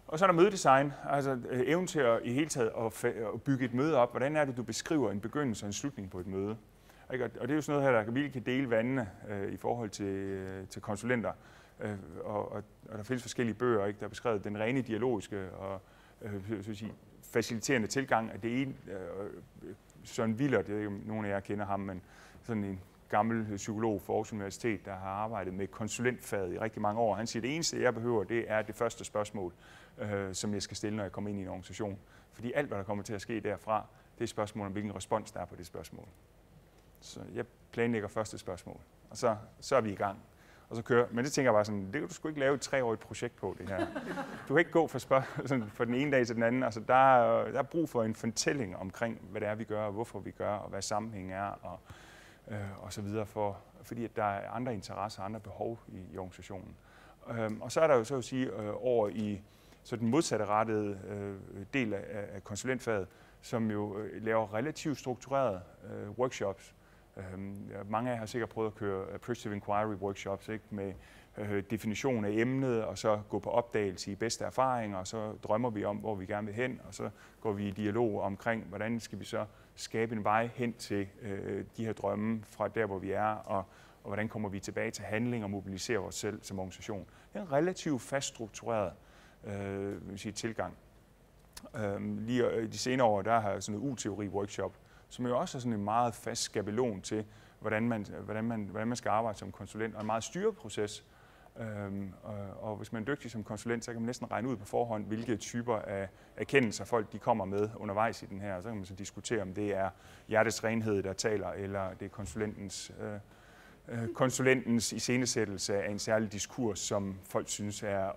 Og så er der mødedesign, altså evnen til at i hele taget at bygge et møde op. Hvordan er det, du beskriver en begyndelse og en slutning på et møde? Og det er jo sådan noget her, der virkelig kan dele vandene i forhold til konsulenter. Og der findes forskellige bøger, ikke, der har beskrevet den rene dialogiske og faciliterende tilgang. At det ene, Søren Willer, det er ikke, nogen af jer kender ham, men sådan en gammel psykolog fra Aarhus Universitet, der har arbejdet med konsulentfaget i rigtig mange år. Han siger, at det eneste, jeg behøver, det er det første spørgsmål, som jeg skal stille, når jeg kommer ind i en organisation. Fordi alt, hvad der kommer til at ske derfra, det er et spørgsmål om, hvilken respons der er på det spørgsmål. Så jeg planlægger første spørgsmål, og så er vi i gang. Og så kører. Men det tænker jeg bare sådan, det kan du sgu ikke lave et 3-årigt projekt på, det her. Du kan ikke gå fra den ene dag til den anden. Altså, der er brug for en fortælling omkring, hvad det er, vi gør, og hvorfor vi gør, og hvad sammenhængen er, og så videre, fordi at der er andre interesser og andre behov i organisationen. Og så er der jo så at sige over i så den modsatte del af konsulentfaget, som jo laver relativt strukturerede workshops. Mange af jer har sikkert prøvet at køre appreciative inquiry workshops, ikke? Med definition af emnet, og så gå på opdagelse i bedste erfaringer, og så drømmer vi om, hvor vi gerne vil hen, og så går vi i dialog omkring, hvordan skal vi så skabe en vej hen til de her drømme fra der, hvor vi er, og hvordan kommer vi tilbage til handling og mobiliserer os selv som organisation. Det er en relativt fast struktureret tilgang. Lige de senere år, der har jeg sådan en U-teori-workshop, som jo også er sådan en meget fast skabelon til, hvordan man skal arbejde som konsulent, og en meget styret proces. Og hvis man er dygtig som konsulent, så kan man næsten regne ud på forhånd, hvilke typer af erkendelser folk de kommer med undervejs i den her. Så kan man så diskutere, om det er hjertets renhed, der taler, eller det er konsulentens iscenesættelse af en særlig diskurs, som folk synes er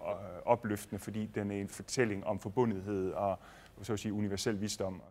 opløftende, fordi den er en fortælling om forbundethed og så at sige universel visdom.